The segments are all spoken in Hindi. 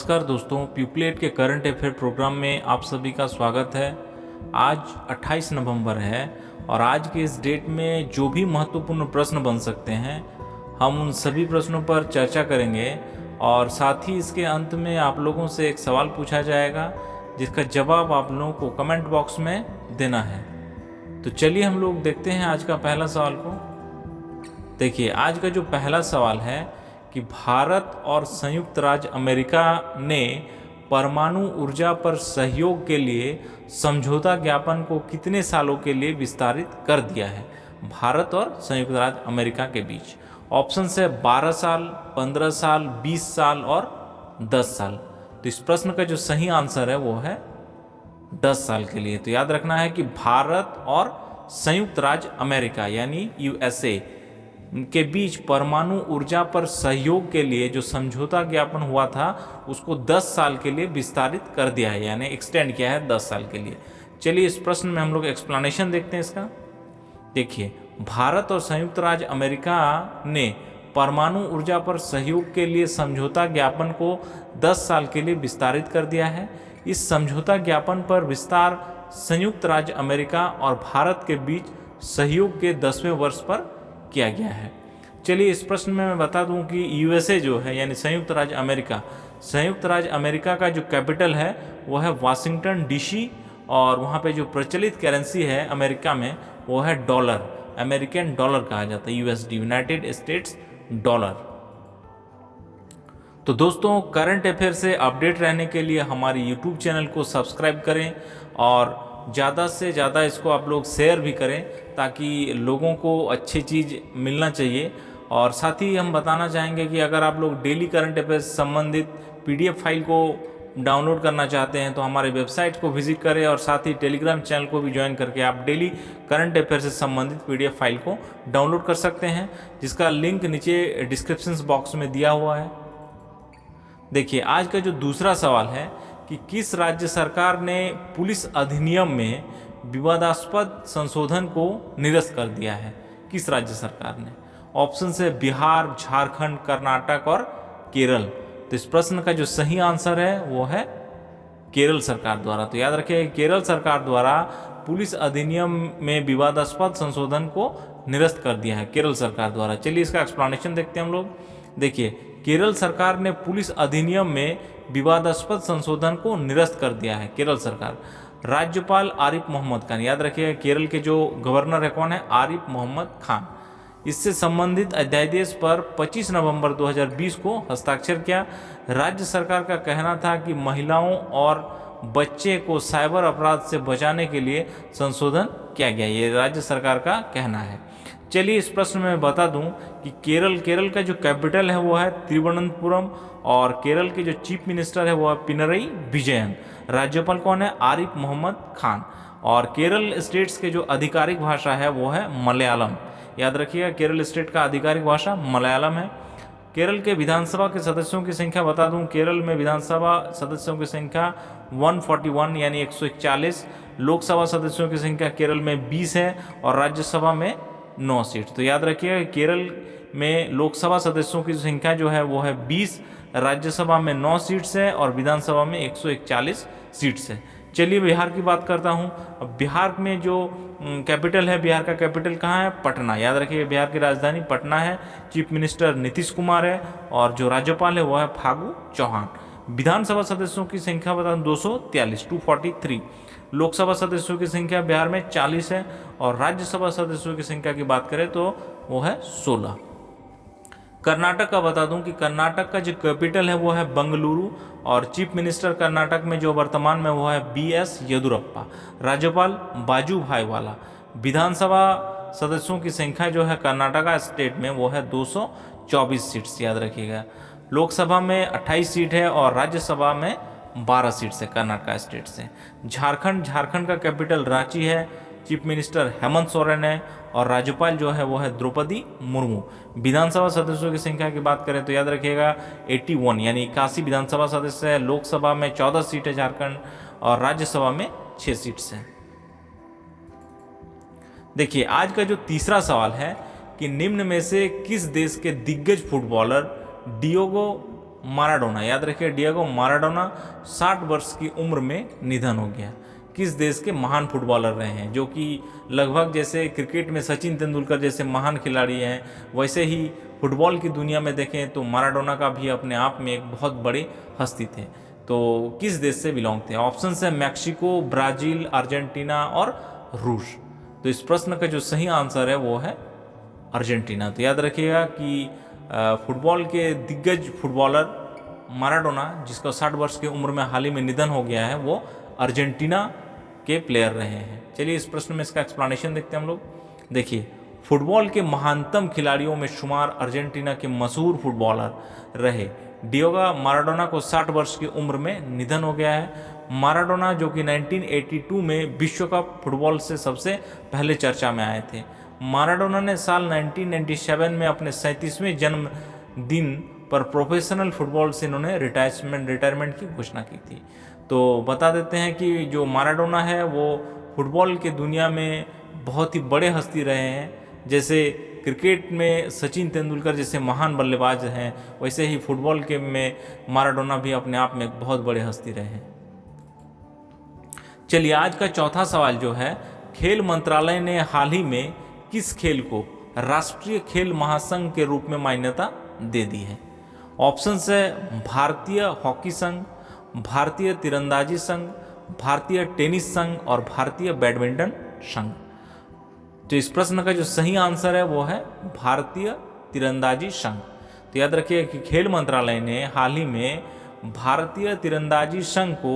नमस्कार दोस्तों, प्यूपलेट के करंट अफेयर प्रोग्राम में आप सभी का स्वागत है। आज 28 नवंबर है और आज के इस डेट में जो भी महत्वपूर्ण प्रश्न बन सकते हैं हम उन सभी प्रश्नों पर चर्चा करेंगे और साथ ही इसके अंत में आप लोगों से एक सवाल पूछा जाएगा जिसका जवाब आप लोगों को कमेंट बॉक्स में देना है। तो चलिए हम लोग देखते हैं आज का पहला सवाल को। देखिए, आज का जो पहला सवाल है कि भारत और संयुक्त राज्य अमेरिका ने परमाणु ऊर्जा पर सहयोग के लिए समझौता ज्ञापन को कितने सालों के लिए विस्तारित कर दिया है? भारत और संयुक्त राज्य अमेरिका के बीच ऑप्शन है 12 साल, 15 साल, 20 साल और 10 साल। तो इस प्रश्न का जो सही आंसर है वो है 10 साल के लिए। तो याद रखना है कि भारत और संयुक्त राज्य अमेरिका यानी यूएसए के बीच परमाणु ऊर्जा पर सहयोग के लिए जो समझौता ज्ञापन हुआ था उसको 10 साल के लिए विस्तारित कर दिया है, यानी एक्सटेंड किया है 10 साल के लिए। चलिए इस प्रश्न में हम लोग एक्सप्लेनेशन देखते हैं इसका। देखिए, भारत और संयुक्त राज्य अमेरिका ने परमाणु ऊर्जा पर सहयोग के लिए समझौता ज्ञापन को 10 साल के लिए विस्तारित कर दिया है। इस समझौता ज्ञापन पर विस्तार संयुक्त राज्य अमेरिका और भारत के बीच सहयोग के 10वें वर्ष पर किया गया है। चलिए इस प्रश्न में मैं बता दूं कि यूएसए जो है यानी संयुक्त राज्य अमेरिका का जो कैपिटल है वो है वाशिंगटन डीसी और वहाँ पे जो प्रचलित करेंसी है अमेरिका में वो है डॉलर, अमेरिकन डॉलर कहा जाता है, यूएसडी, यूनाइटेड स्टेट्स डॉलर। तो दोस्तों, करंट अफेयर से अपडेट रहने के लिए हमारे यूट्यूब चैनल को सब्सक्राइब करें और ज़्यादा से ज़्यादा इसको आप लोग शेयर भी करें ताकि लोगों को अच्छी चीज़ मिलना चाहिए। और साथ ही हम बताना चाहेंगे कि अगर आप लोग डेली करंट अफेयर से संबंधित पीडीएफ फाइल को डाउनलोड करना चाहते हैं तो हमारे वेबसाइट को विजिट करें और साथ ही टेलीग्राम चैनल को भी ज्वाइन करके आप डेली करंट अफेयर से संबंधित पीडीएफ फाइल को डाउनलोड कर सकते हैं, जिसका लिंक नीचे डिस्क्रिप्शन बॉक्स में दिया हुआ है। देखिए, आज का जो दूसरा सवाल है कि किस राज्य सरकार ने पुलिस अधिनियम में विवादास्पद संशोधन को निरस्त कर दिया है? किस राज्य सरकार ने? ऑप्शन है बिहार, झारखंड, कर्नाटक और केरल। तो इस प्रश्न का जो सही आंसर है वो है केरल सरकार द्वारा। तो याद रखिए, केरल सरकार द्वारा पुलिस अधिनियम में विवादास्पद संशोधन को निरस्त कर दिया है केरल सरकार द्वारा। चलिए इसका एक्सप्लेनेशन देखते हैं हम लोग। देखिए, केरल सरकार ने पुलिस अधिनियम में विवादास्पद संशोधन को निरस्त कर दिया है केरल सरकार। राज्यपाल आरिफ मोहम्मद खान, याद रखिएगा केरल के जो गवर्नर है कौन है? आरिफ मोहम्मद खान। इससे संबंधित अध्यादेश पर 25 नवंबर 2020 को हस्ताक्षर किया। राज्य सरकार का कहना था कि महिलाओं और बच्चे को साइबर अपराध से बचाने के लिए संशोधन किया गया, ये राज्य सरकार का कहना है। चलिए इस प्रश्न में मैं बता दूं कि केरल का जो कैपिटल है वो है तिरुवनंतपुरम और केरल के जो चीफ मिनिस्टर है वो है पिनरई विजयन। राज्यपाल कौन है? आरिफ मोहम्मद खान। और केरल स्टेट्स के जो आधिकारिक भाषा है वो है मलयालम। याद रखिएगा, केरल स्टेट का आधिकारिक भाषा मलयालम है। केरल के विधानसभा के सदस्यों की संख्या बता दूं, केरल में विधानसभा सदस्यों की संख्या 141 यानी 141। लोकसभा सदस्यों की संख्या केरल में 20 है और राज्यसभा में 9 सीट। तो याद रखिएगा, केरल में लोकसभा सदस्यों की संख्या जो है वो है 20, राज्यसभा में 9 सीट्स है और विधानसभा में 141 सीट्स है। चलिए बिहार की बात करता हूँ। अब बिहार में जो कैपिटल है, बिहार का कैपिटल कहाँ है? पटना। याद रखिए, बिहार की राजधानी पटना है। चीफ मिनिस्टर नीतीश कुमार है और जो राज्यपाल है वो है फागू चौहान। विधानसभा सदस्यों की संख्या बता दूं 243। लोकसभा सदस्यों की संख्या बिहार में 40 है और राज्यसभा सदस्यों की संख्या की बात करें तो वो है 16। कर्नाटक का बता दूं कि कर्नाटक का जो कैपिटल है वो है बंगलुरु और चीफ मिनिस्टर कर्नाटक में जो वर्तमान में वो है BS येदुरप्पा। राज्यपाल बाजूभाई वाला। विधानसभा सदस्यों की संख्या जो है कर्नाटका स्टेट में वो है 224 सीट्स, याद रखिएगा। लोकसभा में 28 सीट है और राज्यसभा में 12 सीट से कर्नाटका स्टेट से। झारखंड का कैपिटल रांची है। चीफ मिनिस्टर हेमंत सोरेन है और राज्यपाल जो है वो है द्रौपदी मुर्मू। विधानसभा सदस्यों की संख्या की बात करें तो याद रखिएगा 81 यानी 81 विधानसभा सदस्य है। लोकसभा में 14 सीट है झारखंड और राज्यसभा में 6 सीट्स हैं। देखिए, आज का जो तीसरा सवाल है कि निम्न में से किस देश के दिग्गज फुटबॉलर डियोगो माराडोना, याद रखिए डिएगो माराडोना 60 वर्ष की उम्र में निधन हो गया। किस देश के महान फुटबॉलर रहे हैं, जो कि लगभग जैसे क्रिकेट में सचिन तेंदुलकर जैसे महान खिलाड़ी हैं, वैसे ही फुटबॉल की दुनिया में देखें तो माराडोना का भी अपने आप में एक बहुत बड़ी हस्ती थे। तो किस देश से बिलोंग थे? ऑप्शन है मैक्सिको, ब्राज़ील, अर्जेंटीना और रूस। तो इस प्रश्न का जो सही आंसर है वो है अर्जेंटीना। तो याद रखिएगा कि फुटबॉल के दिग्गज फुटबॉलर माराडोना, जिसका 60 वर्ष की उम्र में हाल ही में निधन हो गया है, वो अर्जेंटीना के प्लेयर रहे हैं। चलिए इस प्रश्न में इसका एक्सप्लेनेशन देखते हैं हम लोग। देखिए, फुटबॉल के महानतम खिलाड़ियों में शुमार अर्जेंटीना के मशहूर फुटबॉलर रहे डिएगो माराडोना को 60 वर्ष की उम्र में निधन हो गया है। माराडोना जो कि 1982 में विश्व कप फुटबॉल से सबसे पहले चर्चा में आए थे। माराडोना ने साल 1997 में अपने 37वें जन्मदिन पर प्रोफेशनल फुटबॉल से इन्होंने रिटायरमेंट की घोषणा की थी। तो बता देते हैं कि जो माराडोना है वो फुटबॉल के दुनिया में बहुत ही बड़े हस्ती रहे हैं। जैसे क्रिकेट में सचिन तेंदुलकर जैसे महान बल्लेबाज हैं, वैसे ही फुटबॉल के में माराडोना भी अपने आप में एक बहुत बड़े हस्ती रहे हैं। चलिए आज का चौथा सवाल जो है, खेल मंत्रालय ने हाल ही में किस खेल को राष्ट्रीय खेल महासंघ के रूप में मान्यता दे दी है? ऑप्शंस है भारतीय हॉकी संघ, भारतीय तीरंदाजी संघ, भारतीय टेनिस संघ और भारतीय बैडमिंटन संघ। तो इस प्रश्न का जो सही आंसर है वो है भारतीय तीरंदाजी संघ। तो याद रखिए कि खेल मंत्रालय ने हाल ही में भारतीय तीरंदाजी संघ को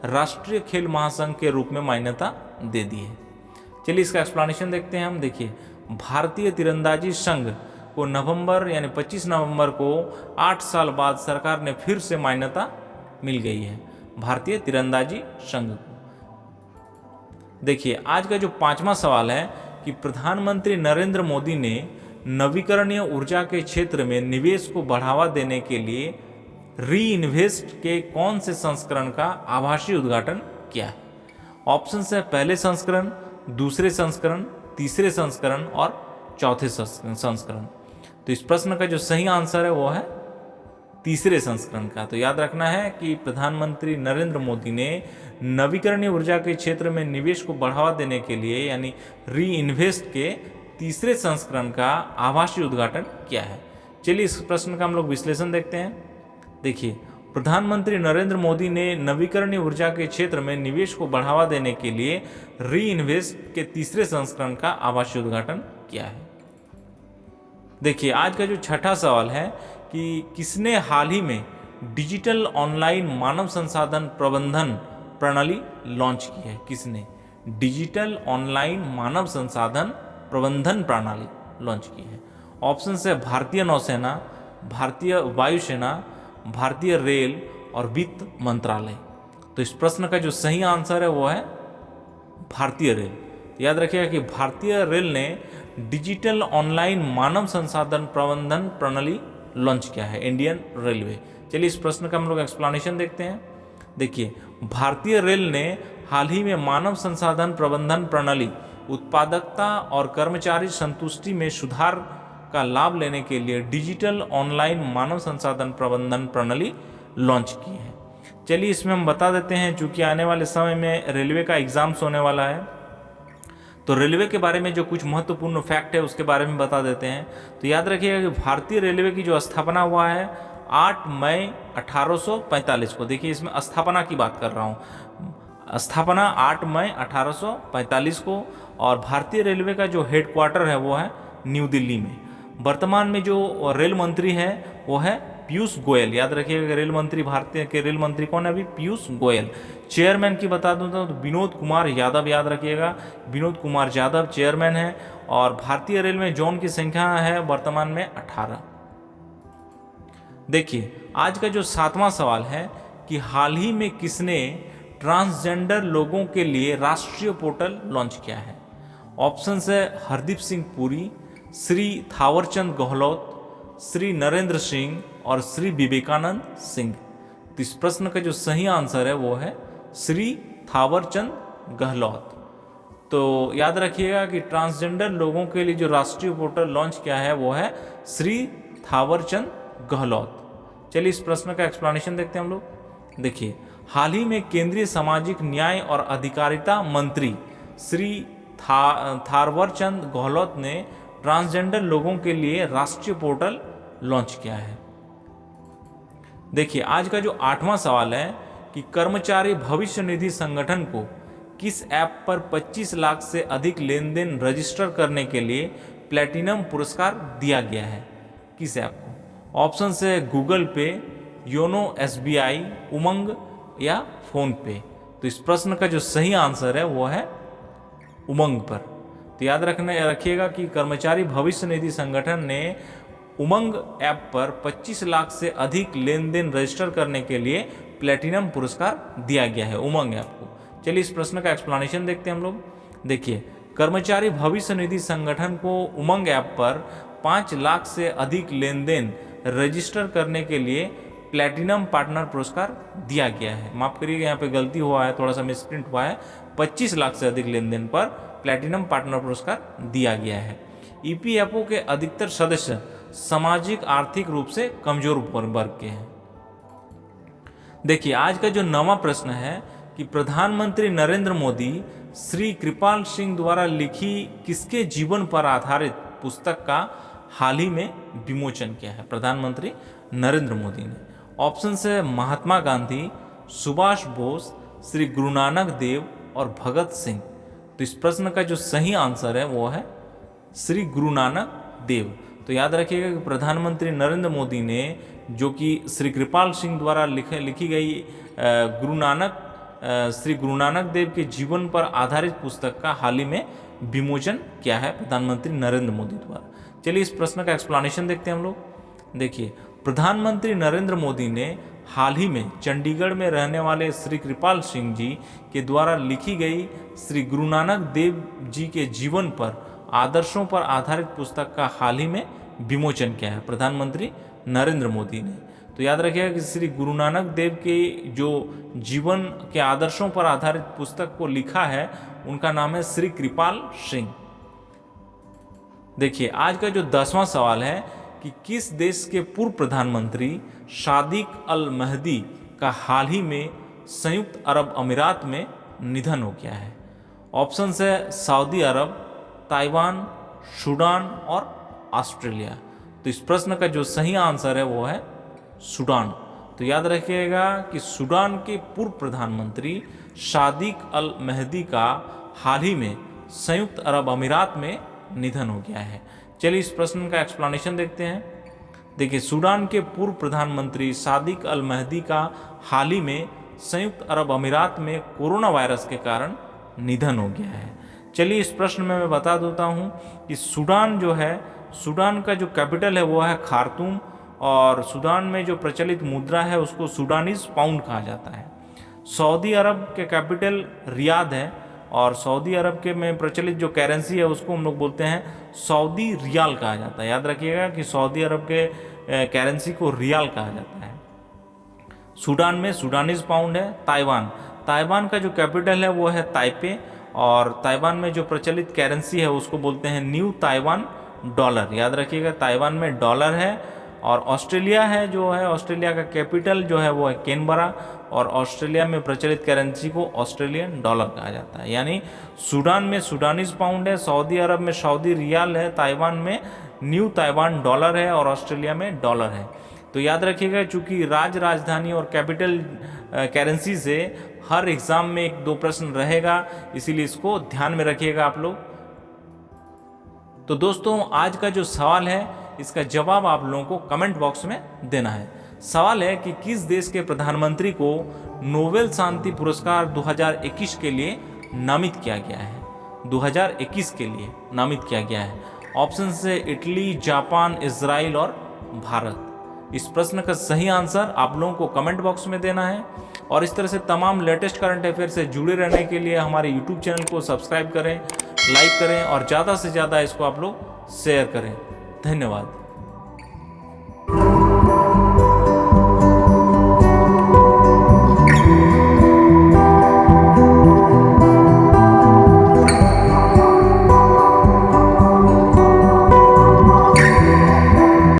राष्ट्रीय खेल महासंघ के रूप में मान्यता दे दी है। चलिए इसका एक्सप्लेनेशन देखते हैं हम। देखिए, भारतीय तीरंदाजी संघ को नवंबर यानी 25 नवंबर को 8 साल बाद सरकार ने फिर से मान्यता मिल गई है भारतीय तीरंदाजी संघ को। देखिए आज का जो पांचवा सवाल है कि प्रधानमंत्री नरेंद्र मोदी ने नवीकरणीय ऊर्जा के क्षेत्र में निवेश को बढ़ावा देने के लिए री इन्वेस्ट के कौन से संस्करण का आभासी उद्घाटन किया है? ऑप्शन है पहले संस्करण, दूसरे संस्करण, तीसरे संस्करण और चौथे संस्करण। तो इस प्रश्न का जो सही आंसर है वो है तीसरे संस्करण का। तो याद रखना है कि प्रधानमंत्री नरेंद्र मोदी ने नवीकरणीय ऊर्जा के क्षेत्र में निवेश को बढ़ावा देने के लिए यानी री इन्वेस्ट के तीसरे संस्करण का आभासी उद्घाटन किया है। चलिए इस प्रश्न का हम लोग विश्लेषण देखते हैं। देखिए, प्रधानमंत्री नरेंद्र मोदी ने नवीकरणीय ऊर्जा के क्षेत्र में निवेश को बढ़ावा देने के लिए री इन्वेस्ट के तीसरे संस्करण का आभासी उद्घाटन किया है। देखिए आज का जो छठा सवाल है कि किसने हाल ही में डिजिटल ऑनलाइन मानव संसाधन प्रबंधन प्रणाली लॉन्च की है? किसने डिजिटल ऑनलाइन मानव संसाधन प्रबंधन प्रणाली लॉन्च की है? ऑप्शन है भारतीय नौसेना, भारतीय वायुसेना, भारतीय रेल और वित्त मंत्रालय। तो इस प्रश्न का जो सही आंसर है वो है भारतीय रेल। याद रखिएगा कि भारतीय रेल ने डिजिटल ऑनलाइन मानव संसाधन प्रबंधन प्रणाली लॉन्च किया है, इंडियन रेलवे। चलिए इस प्रश्न का हम लोग एक्सप्लेनेशन देखते हैं। देखिए, भारतीय रेल ने हाल ही में मानव संसाधन प्रबंधन प्रणाली, उत्पादकता और कर्मचारी संतुष्टि में सुधार का लाभ लेने के लिए डिजिटल ऑनलाइन मानव संसाधन प्रबंधन प्रणाली लॉन्च की है। चलिए इसमें हम बता देते हैं, चूंकि आने वाले समय में रेलवे का एग्जाम्स होने वाला है, तो रेलवे के बारे में जो कुछ महत्वपूर्ण फैक्ट है उसके बारे में बता देते हैं। तो याद रखिएगा कि भारतीय रेलवे की जो स्थापना हुआ है 8 मई 1845 को। देखिए इसमें स्थापना की बात कर रहा हूँ, स्थापना 8 मई 1845 को। और भारतीय रेलवे का जो हेडक्वार्टर है वो है न्यू दिल्ली में। वर्तमान में जो रेल मंत्री है वो है पीयूष गोयल। याद रखिएगा रेल मंत्री, भारतीय के रेल मंत्री कौन है अभी? पीयूष गोयल। चेयरमैन की बता दूं तो विनोद कुमार यादव, याद रखिएगा विनोद कुमार यादव चेयरमैन है। और भारतीय रेल में जोन की संख्या है वर्तमान में 18। देखिए आज का जो सातवां सवाल है कि हाल ही में किसने ट्रांसजेंडर लोगों के लिए राष्ट्रीय पोर्टल लॉन्च किया है? ऑप्शन है हरदीप सिंह पुरी, श्री थावरचंद गहलोत, श्री नरेंद्र सिंह और श्री विवेकानंद सिंह। तो इस प्रश्न का जो सही आंसर है वो है श्री थावरचंद गहलोत। तो याद रखिएगा कि ट्रांसजेंडर लोगों के लिए जो राष्ट्रीय पोर्टल लॉन्च किया है वो है श्री थावरचंद गहलोत। चलिए इस प्रश्न का एक्सप्लेनेशन देखते हैं हम लोग। देखिए, हाल ही में केंद्रीय सामाजिक न्याय और अधिकारिता मंत्री श्री थावरचंद गहलोत ने ट्रांसजेंडर लोगों के लिए राष्ट्रीय पोर्टल लॉन्च किया है। देखिए, आज का जो 8वां सवाल है कि कर्मचारी भविष्य निधि संगठन को किस ऐप पर 25 लाख से अधिक लेन देन रजिस्टर करने के लिए प्लैटिनम पुरस्कार दिया गया है? किस ऐप को? ऑप्शन है गूगल पे, योनो SBI, उमंग या फोन पे। तो इस प्रश्न का जो सही आंसर है वो है उमंग पर। तो याद रखिएगा कि कर्मचारी भविष्य निधि संगठन ने उमंग ऐप पर 25 लाख से अधिक लेन देन रजिस्टर करने के लिए प्लैटिनम पुरस्कार दिया गया है उमंग ऐप को। चलिए इस प्रश्न का एक्सप्लेनेशन देखते हैं हम लोग। देखिए, कर्मचारी भविष्य निधि संगठन को उमंग ऐप पर 5 लाख से अधिक लेन देन रजिस्टर करने के लिए प्लैटिनम पार्टनर पुरस्कार दिया गया है। माफ करिएगा, यहाँ पे गलती हुआ है, थोड़ा सा मिसप्रिंट हुआ है। 25 लाख से अधिक लेन देन पर प्लैटिनम पार्टनर पुरस्कार दिया गया है। EPFO के अधिकतर सदस्य सामाजिक आर्थिक रूप से कमजोर वर्ग के हैं। देखिए, आज का जो 9वां प्रश्न है कि प्रधानमंत्री नरेंद्र मोदी श्री कृपाल सिंह द्वारा लिखी किसके जीवन पर आधारित पुस्तक का हाल ही में विमोचन किया है? प्रधानमंत्री नरेंद्र मोदी ने। ऑप्शन है महात्मा गांधी, सुभाष बोस, श्री गुरु नानक देव और भगत सिंह। तो इस प्रश्न का जो सही आंसर है वो है श्री गुरु नानक देव। तो याद रखिएगा कि प्रधानमंत्री नरेंद्र मोदी ने जो कि श्री कृपाल सिंह द्वारा लिखी गई श्री गुरु नानक देव के जीवन पर आधारित पुस्तक का हाल ही में विमोचन किया है प्रधानमंत्री नरेंद्र मोदी द्वारा। चलिए इस प्रश्न का एक्सप्लेनेशन देखते हैं हम लोग। देखिए, प्रधानमंत्री नरेंद्र मोदी ने हाल ही में चंडीगढ़ में रहने वाले श्री कृपाल सिंह जी के द्वारा लिखी गई श्री गुरु नानक देव जी के जीवन पर आदर्शों पर आधारित पुस्तक का हाल ही में विमोचन किया है प्रधानमंत्री नरेंद्र मोदी ने। तो याद रखिएगा कि श्री गुरु नानक देव के जो जीवन के आदर्शों पर आधारित पुस्तक को लिखा है उनका नाम है श्री कृपाल सिंह। देखिए, आज का जो 10वां सवाल है कि किस देश के पूर्व प्रधानमंत्री सादिक अल महदी का हाल ही में संयुक्त अरब अमीरात में निधन हो गया है? ऑप्शन है सऊदी अरब, ताइवान, सूडान और ऑस्ट्रेलिया। तो इस प्रश्न का जो सही आंसर है वो है सूडान। तो याद रखिएगा कि सूडान के पूर्व प्रधानमंत्री सादिक अल महदी का हाल ही में संयुक्त अरब अमीरात में निधन हो गया है। चलिए इस प्रश्न का एक्सप्लेनेशन देखते हैं। देखिए, सूडान के पूर्व प्रधानमंत्री सादिक अल महदी का हाल ही में संयुक्त अरब अमीरात में कोरोना वायरस के कारण निधन हो गया है। चलिए इस प्रश्न में मैं बता देता हूँ कि सूडान जो है, सूडान का जो कैपिटल है वो है खार्तूम और सूडान में जो प्रचलित मुद्रा है उसको सूडानीज पाउंड कहा जाता है। सऊदी अरब के कैपिटल रियाद है और सऊदी अरब के में प्रचलित जो करेंसी है उसको हम लोग बोलते हैं सऊदी रियाल कहा जाता है। याद रखिएगा कि सऊदी अरब के करेंसी को रियाल कहा जाता है। सूडान में सूडानीज पाउंड है। ताइवान का जो कैपिटल है वो है ताइपे और ताइवान में जो प्रचलित करेंसी है उसको बोलते हैं न्यू ताइवान डॉलर। याद रखिएगा ताइवान में डॉलर है। और ऑस्ट्रेलिया है जो है, ऑस्ट्रेलिया का कैपिटल जो है वो है कैनबरा और ऑस्ट्रेलिया में प्रचलित करेंसी को ऑस्ट्रेलियन डॉलर कहा जाता है। यानी सूडान में सूडानीज पाउंड है, सऊदी अरब में सऊदी रियाल है, ताइवान में न्यू ताइवान डॉलर है और ऑस्ट्रेलिया में डॉलर है। तो याद रखिएगा चूँकि राजधानी और कैपिटल करेंसी से हर एग्ज़ाम में 1-2 प्रश्न रहेगा, इसीलिए इसको ध्यान में रखिएगा आप लोग। तो दोस्तों आज का जो सवाल है इसका जवाब आप लोगों को कमेंट बॉक्स में देना है। सवाल है कि किस देश के प्रधानमंत्री को नोबेल शांति पुरस्कार 2021 के लिए नामित किया गया है? 2021 के लिए नामित किया गया है। ऑप्शन से इटली, जापान, इजराइल और भारत। इस प्रश्न का सही आंसर आप लोगों को कमेंट बॉक्स में देना है। और इस तरह से तमाम लेटेस्ट करंट अफेयर से जुड़े रहने के लिए हमारे यूट्यूब चैनल को सब्सक्राइब करें, लाइक करें और ज़्यादा से ज़्यादा इसको आप लोग शेयर करें। धन्यवाद।